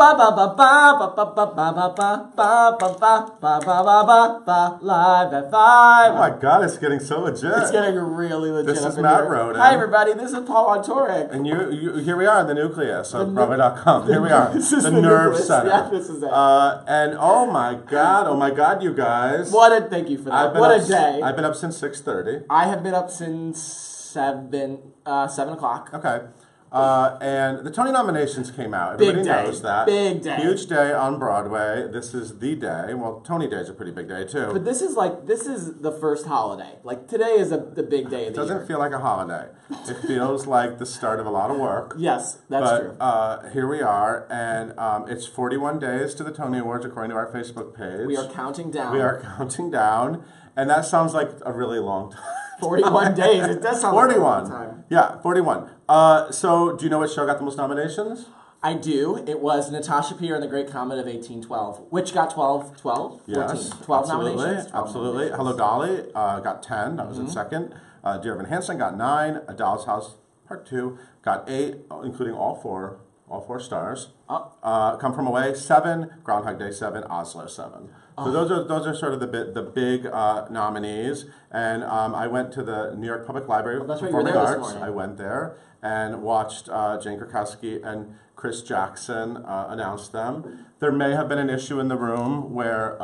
ba ba ba ba ba ba ba ba ba ba ba ba ba ba ba ba live at 5. Oh my God, it's getting so legit. It's getting really legit. This is Matt Roden. Hi everybody, this is Paul Ontoric. And you here we are in the nucleus of Broadway.com. Here we are. This is the nerve nucleus. center. Yeah, this is it. And oh my God, you guys. Thank you for that. What a day. I've been up since 6:30. I have been up since 7 o'clock. Okay. And the Tony nominations came out. Everybody knows that. Big day. Huge day on Broadway. This is the day. Well, Tony Day is a pretty big day too. But this is the first holiday. Like today is the big day of the year. It doesn't feel like a holiday. It feels like the start of a lot of work. Yes, that's true. Here we are, and it's 41 days to the Tony Awards according to our Facebook page. We are counting down. We are counting down, and that sounds like a really long time. 41 days. It does sound 41. like a long time. Yeah, 41. So, do you know what show got the most nominations? I do. It was Natasha Pierre and the Great Comet of 1812, which got 12? 12? Yes, 14, 12 absolutely, nominations? 12 absolutely. nominations. Hello Dolly got 10. That was in second. Dear Evan Hansen got 9. A Doll's House Part 2 got 8, including all four stars. Come From Away 7. Groundhog Day 7. Oslo 7. So those are sort of the big nominees, and I went to the New York Public Library for Performing Arts. I went there and watched Jane Krakowski and Chris Jackson announce them. There may have been an issue in the room where.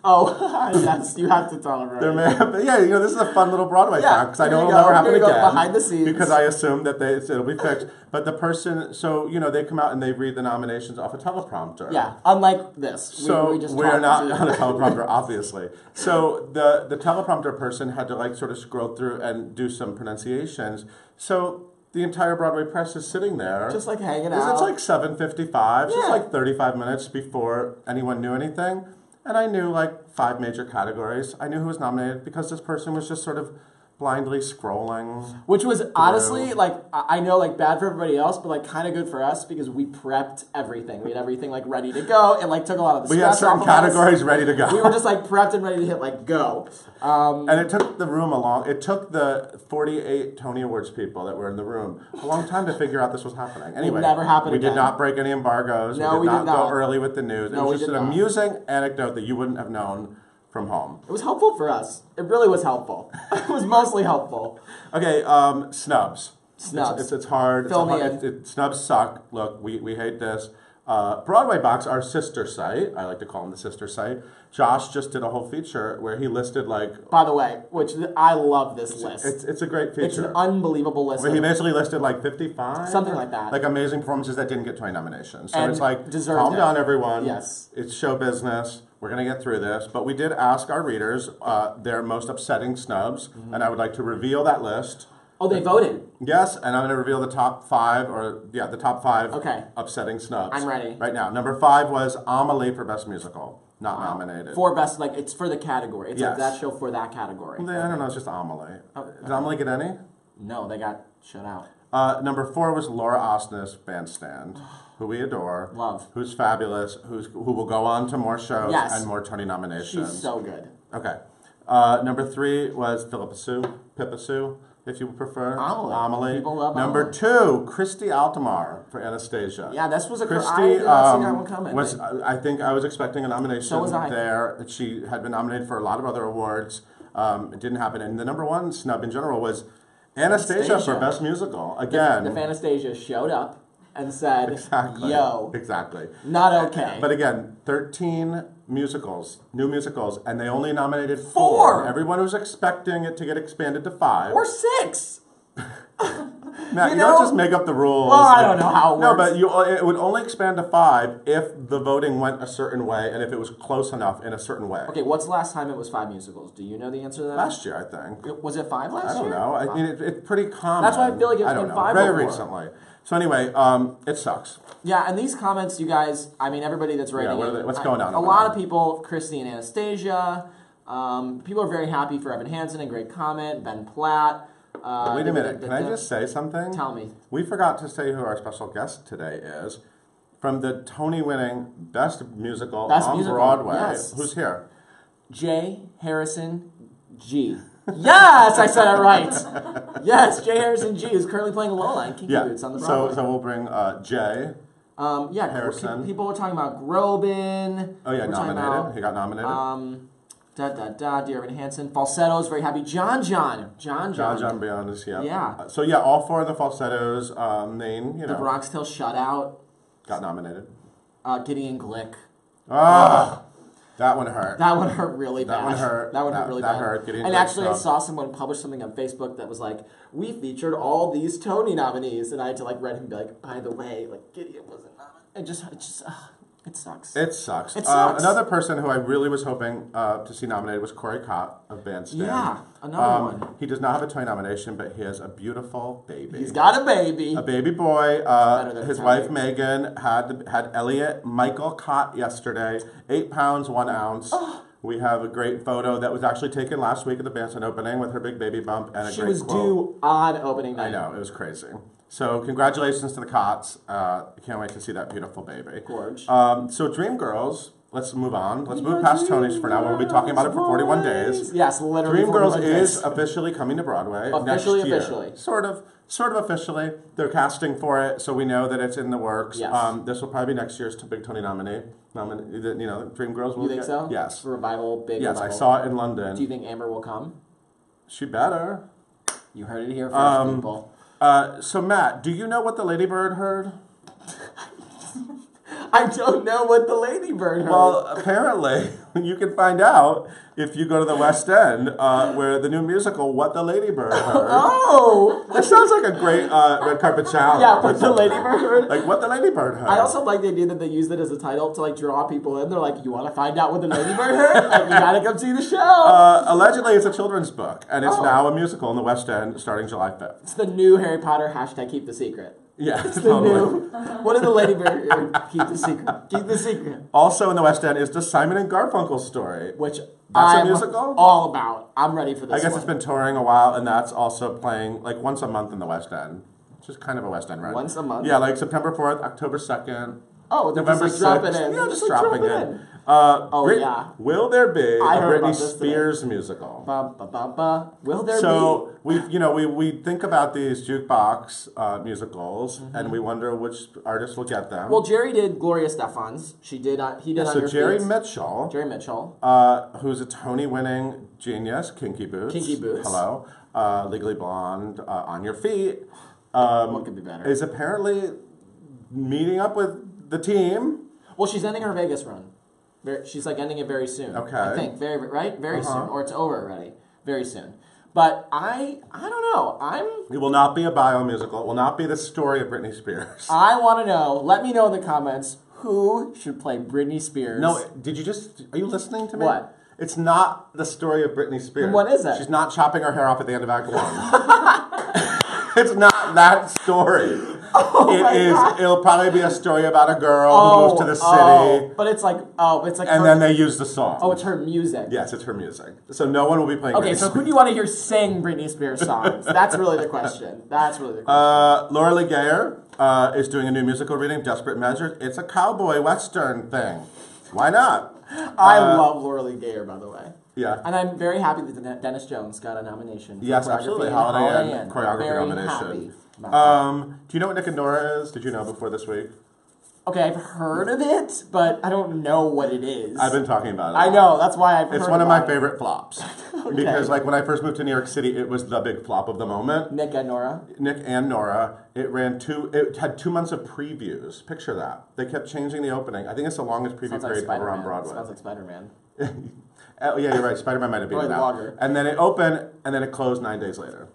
Yes, you have to tell them right. There may have been, this is a fun little Broadway fact because I know it'll never happen again. Behind the scenes. Because I assume that it'll be fixed. But the person, so they come out and they read the nominations off a teleprompter. Yeah, unlike this. So we're not on a teleprompter, obviously. So the teleprompter person had to sort of scroll through and do some pronunciations. So the entire Broadway press is sitting there. Just hanging out. It's like 7:55, so it's like 35 minutes before anyone knew anything. And I knew 5 major categories. I knew who was nominated because this person was just sort of blindly scrolling. Which was honestly, I know, bad for everybody else, but, kind of good for us because we prepped everything. We had everything, ready to go. It took a lot of the stress off of us. We had certain categories ready to go. We were just, prepped and ready to hit, go. And it took the room it took the 48 Tony Awards people that were in the room a long time to figure out this was happening. Anyway, it never happened again. We did not break any embargoes. No, we did not go early with the news. No, it was just an amusing anecdote that you wouldn't have known from home. It was helpful for us. It really was helpful. It was mostly helpful. Okay, snubs. Snubs. It's hard. Fill me in. Snubs suck. Look, we hate this. Broadway Box, our sister site, I like to call them the sister site. Josh just did a whole feature where he listed By the way, which I love this list. It's a great feature. It's an unbelievable list. Where he basically listed 55? Something like that. Amazing performances that didn't get 20 nominations. So and it's calm down everyone. Yes. It's show business. We're going to get through this. But we did ask our readers their most upsetting snubs. And I would like to reveal that list. Oh, they voted? Yes, and I'm going to reveal the top 5, the top 5 upsetting snubs. I'm ready. Right now. Number 5 was Amelie for Best Musical. Not nominated. For Best, it's for the category. It's yes. that show for that category. Well, I don't know, it's just Amelie. Did Amelie get any? No, they got shut out. Number 4 was Laura Osnes Bandstand, who we adore. Love. Who's fabulous, who will go on to more shows and more Tony nominations. She's so good. Okay. Number 3 was Philippa Sue, if you prefer. Amelie. People love Number Amelie. 2, Christy Altamar for Anastasia. Yeah, this was Christy, I did not see that one coming. I think I was expecting a nomination So was I. there. She had been nominated for a lot of other awards. It didn't happen. And the number 1 snub in general was Anastasia for Best Musical. Again. If Anastasia showed up and said, exactly. Yo. Exactly. Not okay. But again, 13 musicals, new musicals, and they only nominated 4. Everyone was expecting it to get expanded to 5. Or 6. Matt, you don't just make up the rules. Well, I don't know how it works. No, but it would only expand to 5 if the voting went a certain way and if it was close enough in a certain way. Okay, what's the last time it was 5 musicals? Do you know the answer to that? Last year, I think. Was it 5 last year? I don't know. I mean, it's pretty common. That's why I feel like it's been 5 very recently. So anyway, it sucks. Yeah, and these comments, you guys, I mean, everybody that's writing what's going on? A lot of people, Christy and Anastasia, people are very happy for Evan Hansen and great comment, Ben Platt. Wait a minute, can I just say something? Tell me. We forgot to say who our special guest today is. From the Tony-winning Best Musical on Broadway. Yes. Who's here? J. Harrison G. Yes, I said it right. Yes, J. Harrison G. is currently playing Lola in Kinky Boots on the Broadway. So we'll bring Jay Yeah, Harrison. People were talking about Groban. Oh yeah, nominated. He got nominated. Dear Evan Hansen. Falsettos, very happy. John Beyond is, yeah. Yeah. So yeah, all 4 of the falsettos, The Bronx Tale Shutout. got nominated. Gideon Glick. That one hurt. That one hurt really bad. That one hurt. That one hurt really bad. That hurt. Gideon and Glick actually, sucked. I saw someone publish something on Facebook that was like, "We featured all these Tony nominees," and I had to like read him and be like, "By the way, like Gideon wasn't nominated." It sucks. It sucks. It sucks. Another person who I really was hoping to see nominated was Corey Cott of Bandstand. Yeah, another one. He does not have a Tony nomination, but he has a beautiful baby. He's got a baby. A baby boy. His wife Megan had Elliot Michael Cott yesterday. 8 pounds 1 ounce. We have a great photo that was actually taken last week at the Bandstand opening with her big baby bump and a great quote. She was due on opening night. I know, it was crazy. So congratulations to the Cotts. Can't wait to see that beautiful baby. Gorge. So Dreamgirls, let's move on. Let's move past Tony's for now. We'll be talking about it for 41 days. Yes, literally. Dreamgirls is officially coming to Broadway next year. Officially. Sort of officially. They're casting for it, so we know that it's in the works. Yes. This will probably be next year's big Tony nominee. Dreamgirls will You think so? Yes. Revival, big Yes, revival. I saw it in London. Do you think Amber will come? She better. You heard it here first, people. So Matt, do you know what the Ladybird heard? I don't know what the Ladybird heard. Well, apparently, you can find out if you go to the West End, where the new musical, What the Ladybird Heard. Oh! That sounds like a great red carpet challenge. Yeah, What the Ladybird Heard. Like, What the Ladybird Heard. I also like the idea that they used it as a title to, like, draw people in. They're like, you want to find out what the Ladybird heard? Like, you gotta come see the show. Allegedly, it's a children's book, and it's now a musical in the West End starting July 5th. It's the new Harry Potter # keep the secret. Yeah, it's the new. What did the Ladybird hear? Keep the secret. Keep the secret. Also in the West End is the Simon and Garfunkel story. Which That's a musical? All about. I'm ready for this I guess one. it's been touring a while, and that's also playing like once a month in the West End. Which is kind of a West End run. Once a month? Yeah, like September 4th, October 2nd. Oh, they're November just like 6th. dropping in. Yeah, just like dropping in. Yeah. Will there be a Britney Spears musical? Will there be? So we think about these jukebox musicals, and we wonder which artists will get them. Well, Jerry did Gloria Stefan's. He did On Your Feet. Jerry Mitchell, who's a Tony-winning genius, Kinky Boots. Hello, Legally Blonde, On Your Feet. What could be better? Is apparently meeting up with the team. Well, she's ending her Vegas run. She's like ending it very soon. Okay. I think very soon, or it's over already. Very soon. But I don't know. It will not be a bio musical. It will not be the story of Britney Spears. I want to know. Let me know in the comments who should play Britney Spears. No, are you listening to me? What? It's not the story of Britney Spears. Then what is it? She's not chopping her hair off at the end of Act 1. It's not that story. It'll probably be a story about a girl who moves to the city. But it's like and then they use the song. Oh, it's her music. Yes, it's her music. So no one will be playing. Okay, so who do you want to hear sing Britney Spears songs? That's really the question. Laura Lee Gayer is doing a new musical reading, Desperate Measures. It's a cowboy western thing. Why not? I love Laura Lee Gayer, by the way. Yeah. And I'm very happy that Dennis Jones got a nomination. Yes, absolutely. Holiday and choreography nomination. Do you know what Nick and Nora is? Did you know before this week? Okay, I've heard of it, but I don't know what it is. I've been talking about it. I know, that's why I've heard It's one of my favorite flops. Okay. Because like when I first moved to New York City, it was the big flop of the moment. Nick and Nora. It had 2 months of previews. Picture that. They kept changing the opening. I think it's the longest preview period ever on Broadway. Sounds like Spider-Man. Oh, yeah, you're right. Spider-Man might have been out. And then it opened, and then it closed 9 days later.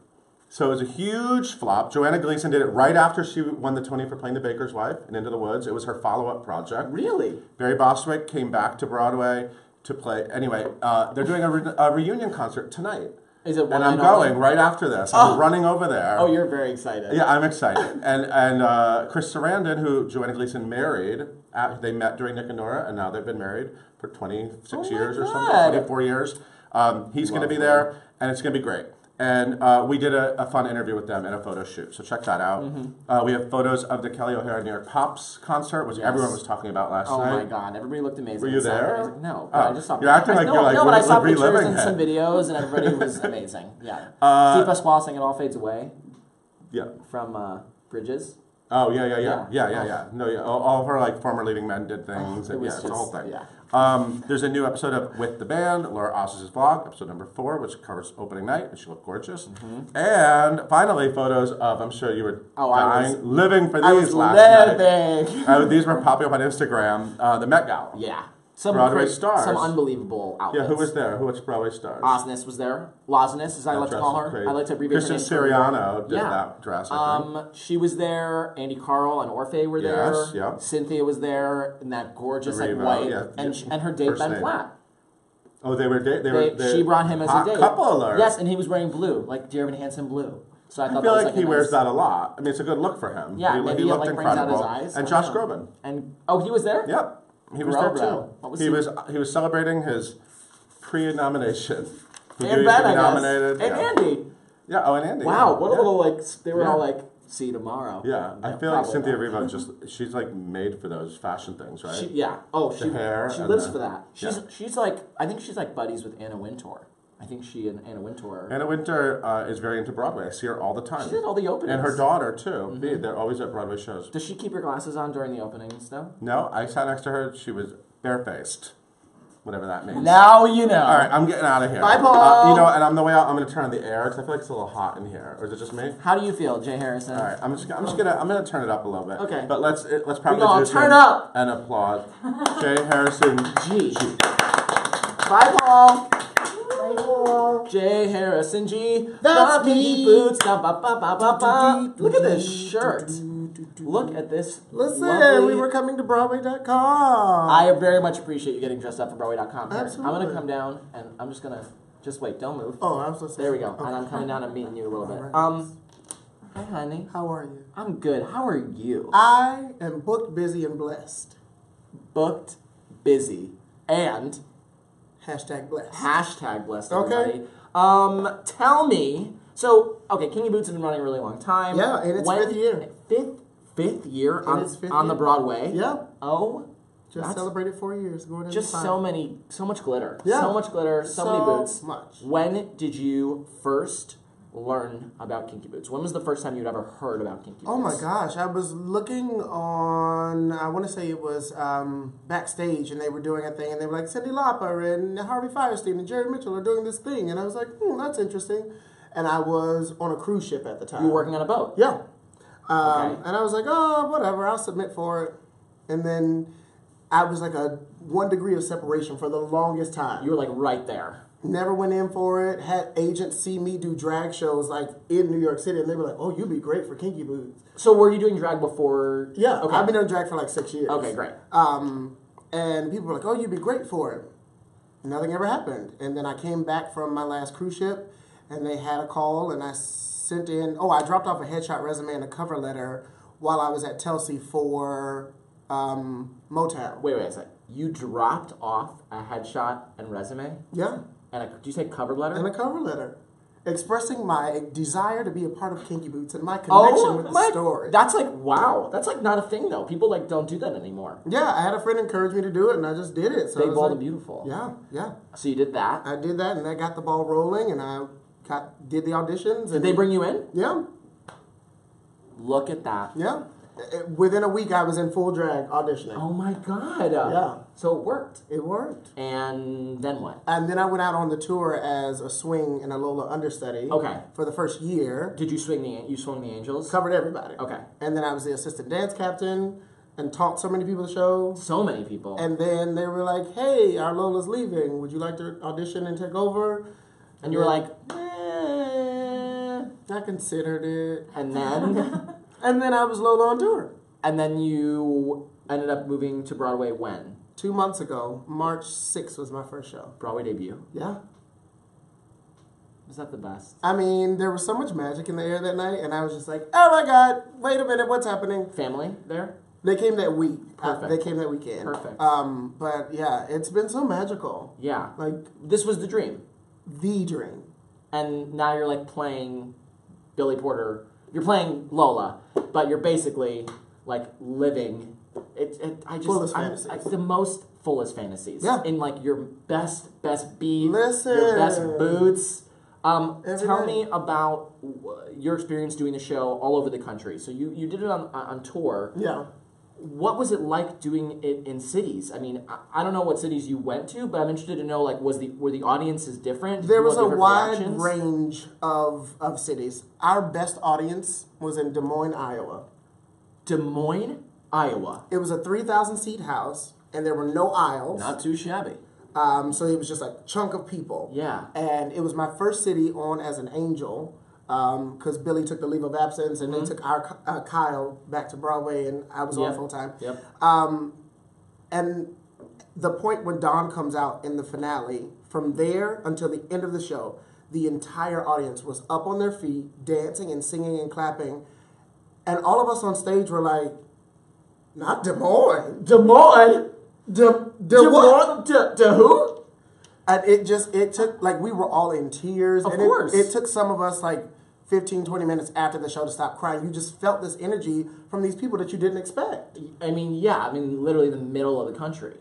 So it was a huge flop. Joanna Gleason did it right after she won the Tony for playing the baker's wife in Into the Woods. It was her follow-up project. Really? Barry Bostwick came back to Broadway to play. Anyway, they're doing a reunion concert tonight. Is it one and I'm going right after this. I'm running over there. Oh, you're very excited. Yeah, I'm excited. and Chris Sarandon, who Joanna Gleason married, they met during Nick and Nora, and now they've been married for 26 years or something, 24 years. He's going to be there, and it's going to be great. And we did a fun interview with them and a photo shoot, so check that out. Mm-hmm. We have photos of the Kelly O'Hara New York Pops concert, which everyone was talking about last night. Oh my God, everybody looked amazing. Were you there? No, but I just saw. You're acting like you're like no, but I saw pictures reliving and some videos, and everybody was amazing. Yeah. Steve Pasquale sang "It All Fades Away." Yeah. From Bridges. Oh, yeah. No, yeah. All of her, like, former leading men did things. And, it's the whole thing. Yeah. There's a new episode of With the Band, Laura Ossus's vlog, episode number 4, which covers opening night, and she looked gorgeous. And finally, photos of, I'm sure you were living for these last night. These were popping up on Instagram. The Met Gala. Yeah. Some Broadway stars. Some unbelievable outfits. Yeah, who was there? Which Broadway stars? Osnes was there. Losnes, as I like to call her. Great. I like to abbreviate her name. Christian Siriano did that dress, I think. She was there. Andy Carl and Orfeh were there. Yes, yeah. Cynthia was there in that gorgeous like Revo, white. And her date, Ben Platt. Oh, they were she brought him as a date. Couple alert. Yes, and he was wearing blue, like Dear Evan Hansen blue. So I thought feel that was like he wears that a lot. I mean, it's a good look for him. Yeah, he looked incredible. And Josh Groban. And he was there? Yep. He was there too. He was celebrating his pre-nomination. And Ben, I guess. Nominated. And Andy. Yeah. Oh, and Andy. Wow. What a little like. They were all like, see you tomorrow. Yeah. I feel like Cynthia Erivo she's like made for those fashion things, right? The hair. She lives for that. She's like, I think she's like buddies with Anna Wintour. I think she and Anna Wintour. Anna Wintour is very into Broadway. I see her all the time. She did all the openings. And her daughter, too. They're always at Broadway shows. Does she keep her glasses on during the openings, though? No, I sat next to her. She was barefaced. Whatever that means. Now you know. All right, I'm getting out of here. Bye, Paul. And on the way out, I'm going to turn on the air because I feel like it's a little hot in here. Or is it just me? How do you feel, Jay Harrison? All right, I'm gonna turn it up a little bit. Okay. But let's probably turn up and applaud Jay Harrison G. Bye, Paul. J. Harrison G. That's the me. Boots. Look at this shirt. Look at this. Listen, lovely... we were coming to Broadway.com. I very much appreciate you getting dressed up for Broadway.com. Absolutely. I'm going to come down and I'm just going to... Just wait, don't move. Oh, I was listening. There we go. Okay. And I'm coming down and meeting you a little bit. Right. Hi, honey. How are you? I'm good. How are you? I am booked, busy, and blessed. Booked, busy, and... Hashtag blessed. Hashtag blessed, okay. Everybody. Tell me... So, okay, Kinky Boots has been running a really long time. Yeah, in its 5th year. Fifth year on the Broadway. Yeah. Oh, just celebrated 4 years. Going into just 5. so much glitter. Yeah. So much glitter. So many boots. Much. When did you first learn about Kinky Boots? When was the first time you'd ever heard about Kinky Boots? Oh my gosh, I was looking on, I want to say it was backstage, and they were doing a thing, and they were like, Cyndi Lauper and Harvey Fierstein and Jerry Mitchell are doing this thing, and I was like, that's interesting. And I was on a cruise ship at the time. You were working on a boat? Yeah. And I was like, oh, whatever, I'll submit for it. And then I was like a 1 degree of separation for the longest time. You were like right there. Never went in for it. Had agents see me do drag shows like in New York City, and they were like, oh, you'd be great for Kinky Boots. So were you doing drag before? Yeah. Okay. I've been doing drag for like 6 years. Okay, great. And people were like, oh, you'd be great for it. Nothing ever happened. And then I came back from my last cruise ship, and they had a call, and I sent in, I dropped off a headshot resume and a cover letter while I was at Telsey for Motown. Wait a second. You dropped off a headshot and resume? Yeah. And did you say cover letter? And a cover letter. Expressing my desire to be a part of Kinky Boots and my connection with the story. That's like, wow. That's like not a thing, though. People like don't do that anymore. Yeah, I had a friend encourage me to do it, and I just did it. So Big, Bold, and Beautiful. Yeah, yeah. So you did that? I did that, and that got the ball rolling, and I did the auditions. Did they bring you in? Yeah. Look at that. Yeah. Within a week, I was in full drag auditioning. Oh my God. Yeah. So it worked. It worked. And then what? And then I went out on the tour as a swing and a Lola understudy. Okay. For the first year. Did you swing the Angels? Covered everybody. Okay. And then I was the assistant dance captain and taught so many people the show. So many people. And then they were like, hey, our Lola's leaving. Would you like to audition and take over? And you were like, I considered it. And then? And then I was Lola on tour. And then you ended up moving to Broadway when? 2 months ago. March 6th was my first show. Broadway debut? Yeah. Was that the best? I mean, there was so much magic in the air that night, and I was just like, oh my God, wait a minute, what's happening? Family there? They came that week. Perfect. They came that weekend. Perfect. But yeah, it's been so magical. Yeah. Like, this was the dream. The dream. And now you're like playing Billy Porter. You're playing Lola, but you're basically like living. Fullest fantasies. It's the most fullest fantasies. Yeah. In like your best beat. Listen. Your best boots. Tell me about your experience doing the show all over the country. So you did it on tour. Yeah. What was it like doing it in cities? I mean, I don't know what cities you went to, but I'm interested to know, like, were the audiences different? There was a wide range of cities. Our best audience was in Des Moines, Iowa. Des Moines, Iowa. It was a 3,000-seat house, and there were no aisles. Not too shabby. So it was just like a chunk of people. Yeah. And it was my first city on as an angel, because Billy took the leave of absence, and they took our Kyle back to Broadway, and I was on full time. Yep. And the point when Dawn comes out in the finale, from there until the end of the show, the entire audience was up on their feet, dancing and singing and clapping. And all of us on stage were like, not Des Moines. Des Moines? What? Who? And it took, like, we were all in tears. Of and course. It took some of us, like, 15, 20 minutes after the show to stop crying. You just felt this energy from these people that you didn't expect. I mean, literally the middle of the country.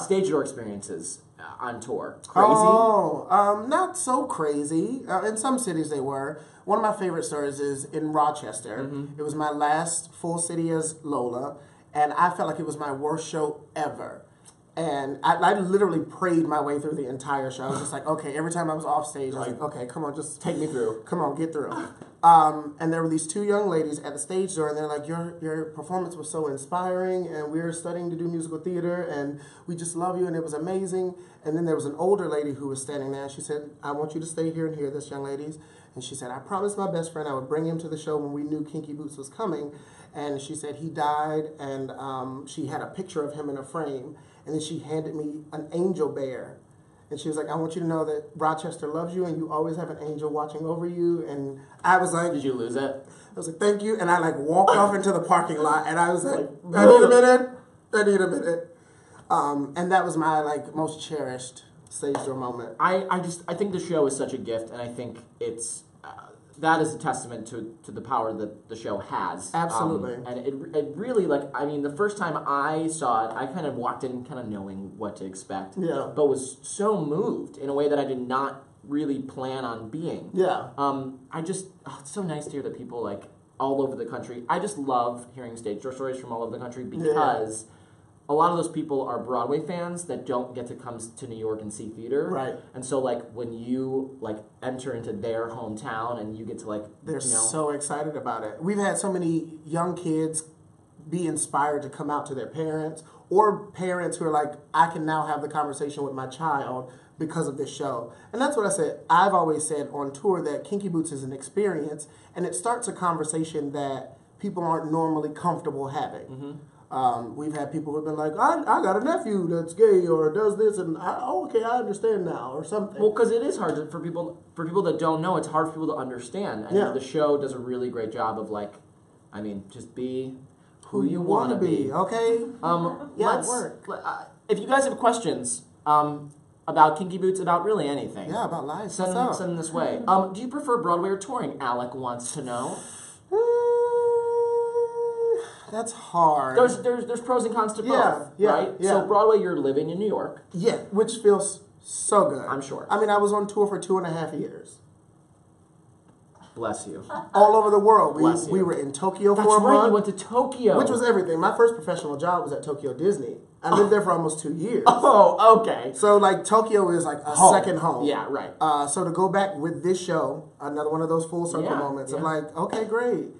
Stage door experiences on tour. Crazy? Oh, not so crazy. In some cities they were. One of my favorite stories is in Rochester. It was my last full city as Lola, and I felt like it was my worst show ever. And I literally prayed my way through the entire show. I was just like, okay, every time I was off stage, I was like, okay, come on, just take me through. Come on, get through. And there were these two young ladies at the stage door, and they're like, your performance was so inspiring, and we're studying to do musical theater, and we just love you, and it was amazing. And then there was an older lady who was standing there, and she said, I want you to stay here and hear this, young ladies. And she said, I promised my best friend I would bring him to the show when we knew Kinky Boots was coming. And she said he died, and she had a picture of him in a frame. And then she handed me an angel bear. And she was like, I want you to know that Rochester loves you, and you always have an angel watching over you. And I was like... Did you lose it? I was like, thank you. And I, like, walked off into the parking lot, and I was like, I need a minute. And that was my, like, most cherished stage door moment. I think the show is such a gift, and I think it's... that is a testament to the power that the show has. Absolutely. And it really, like, I mean, the first time I saw it, I kind of walked in kind of knowing what to expect. Yeah. But was so moved in a way that I did not really plan on being. Yeah. It's so nice to hear that people, like, all over the country, I just love hearing stage door stories from all over the country because... a lot of those people are Broadway fans that don't get to come to New York and see theater. Right. And so, like, when you, like, enter into their hometown and you get to, like, they're so excited about it. We've had so many young kids be inspired to come out to their parents, or parents who are like, I can now have the conversation with my child because of this show. And that's what I said. I've always said on tour that Kinky Boots is an experience, and it starts a conversation that people aren't normally comfortable having. We've had people who've been like, I got a nephew that's gay or does this, and okay, I understand now, or something. Well, because it is hard for people that don't know. It's hard for people to understand. And the show does a really great job of, like, I mean, just be who you want to be. Okay. If you guys have questions about Kinky Boots, about really anything, about life, send them this way. Do you prefer Broadway or touring? Alec wants to know. That's hard. There's pros and cons to both, right? Yeah. So Broadway, you're living in New York. Yeah, which feels so good. I'm sure. I mean, I was on tour for 2.5 years. Bless you. All over the world. Bless you. We were in Tokyo That's for a right, month. you went to Tokyo. Which was everything. My first professional job was at Tokyo Disney. I lived there for almost 2 years. Oh, okay. So, like, Tokyo is like a second home. Yeah, right. So to go back with this show, another one of those full circle moments of like, okay, great.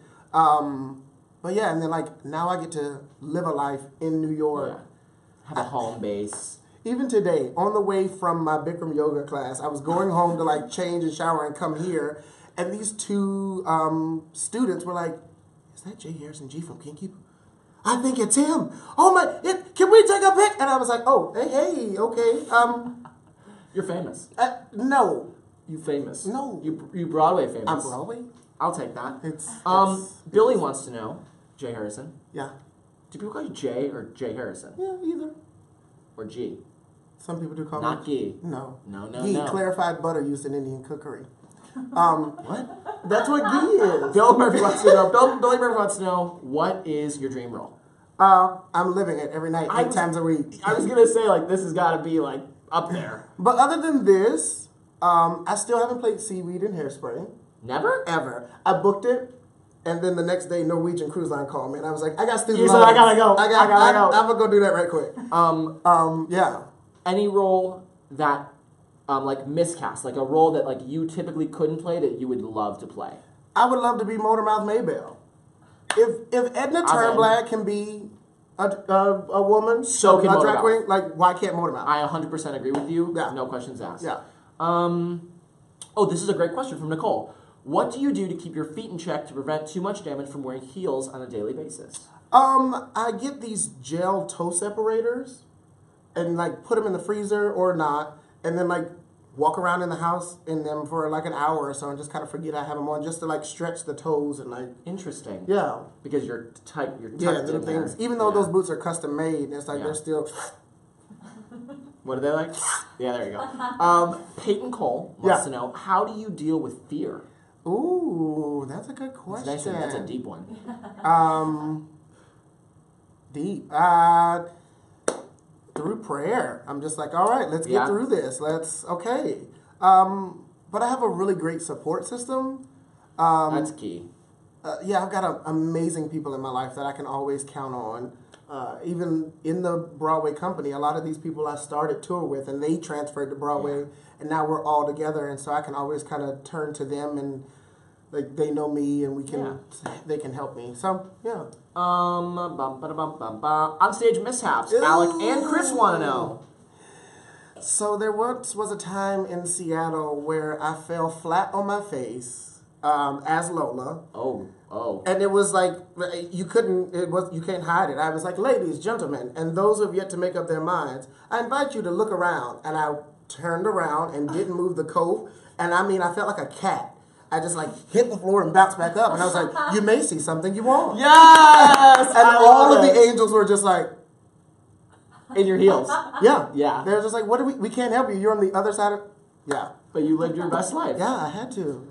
But yeah, and then, like, now I get to live a life in New York. Yeah. Have a home base. Even today, on the way from my Bikram yoga class, I was going home to, like, change and shower and come here, and these two students were like, is that Jay Harrison G from Kinky? I think it's him. Oh my, can we take a pic? And I was like, oh, hey, okay. You're famous. No. You famous. No. You Broadway famous. I'm Broadway? I'll take that. It's Billy wants to know, Jay Harrison. Yeah. Do people call you Jay or Jay Harrison? Yeah, either. Or G? Some people do call me. Not Ghee. No. No. Ghee, clarified butter used in Indian cookery. What? That's what Ghee is. Billy Murphy wants to know. Billy Murphy wants to know, what is your dream role? I'm living it every night, 8 times a week. I was gonna say, like, this has got to be, like, up there. But other than this, I still haven't played Seaweed in Hairspray. Never? Ever. I booked it, and then the next day, Norwegian Cruise Line called me, and I was like, I got student You loans. said, I gotta go. I gotta go. I'm gonna go do that right quick. Yeah. Any role that, like miscast, like a role that like you typically couldn't play that you would love to play? I would love to be Motormouth Maybelle. If Edna Turnblad can be a woman, So can a drag Motormouth. queen, like why can't Motormouth? I 100% agree with you. Yeah. No questions asked. Yeah. Oh, this is a great question from Nicole. What do you do to keep your feet in check to prevent too much damage from wearing heels on a daily basis? I get these gel toe separators and like put them in the freezer or not, and then like walk around in the house in them for like an hour or so and just kind of forget I have them on just to like stretch the toes and like. Interesting. Yeah. Because you're tucked Yeah, in things. there. Even though Yeah. those boots are custom made, it's like Yeah. they're still. What are they like? Yeah, there you go. Peyton Cole wants Yeah. to know, how do you deal with fear? Ooh, that's a good question. That's a nice one. That's a deep one. Deep. Through prayer. I'm just like, all right, let's get through this. Okay. But I have a really great support system. That's key. Yeah, I've got amazing people in my life that I can always count on. Even in the Broadway company, a lot of these people I started tour with, and they transferred to Broadway, and now we're all together, and so I can always kind of turn to them, and like they know me, and they can help me. So yeah. On stage mishaps. Alec and Chris want to know. So there once was a time in Seattle where I fell flat on my face as Lola. Oh. And it was like you can't hide it. I was like, ladies, gentlemen, and those who have yet to make up their minds, I invite you to look around. And I turned around and didn't move the coat. And I mean, I felt like a cat. I just like hit the floor and bounced back up. And I was like, you may see something you want. Yes! And all of the angels were just like, in your heels. yeah. Yeah. They're just like, we can't help you. You're on the other side of, yeah. But you lived your best life. Yeah, I had to.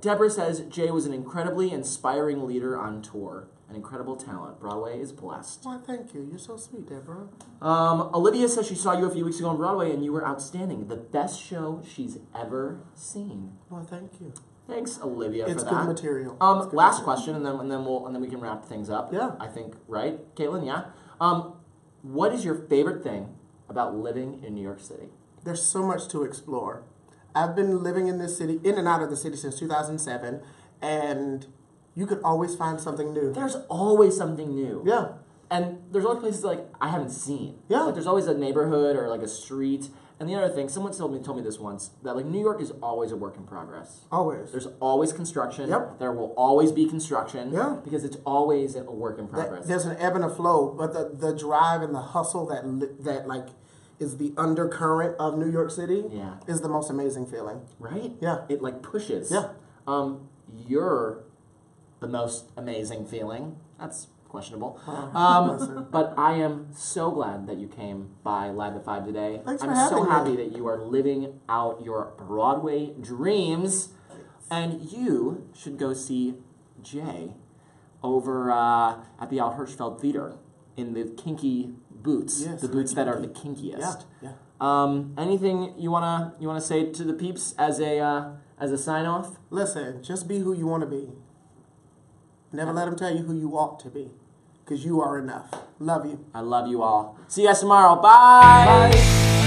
Deborah says, Jay was an incredibly inspiring leader on tour. An incredible talent. Broadway is blessed. Well, thank you. You're so sweet, Deborah. Olivia says she saw you a few weeks ago on Broadway and you were outstanding. The best show she's ever seen. Well, thank you. Thanks, Olivia, It's for that. good material. Last question, and then we can wrap things up. Yeah. I think, right, Caitlin? Yeah. What is your favorite thing about living in New York City? There's so much to explore. I've been living in this city, in and out of the city since 2007, and you could always find something new. There's always something new. Yeah. And there's always places like I haven't seen. Yeah. Like there's always a neighborhood or like a street. And the other thing, someone told me this once, that like New York is always a work in progress. Always. There's always construction. Yep. There will always be construction. Yeah. Because it's always a work in progress. There's an ebb and a flow, but the drive and the hustle that like is the undercurrent of New York City is the most amazing feeling. Right? Yeah. It like pushes. Yeah. You're the most amazing feeling. That's questionable. But I am so glad that you came by Live at 5 today. Thanks for I'm having so me. happy that you are living out your Broadway dreams. And you should go see Jay over at the Al Hirschfeld Theater in the Kinky boots. Yes, the boots that are the kinkiest. Anything you wanna say to the peeps as a sign off? Listen, just be who you want to be. Never let them tell you who you ought to be, because you are enough. Love you. I love you all. See you guys tomorrow. Bye. Bye.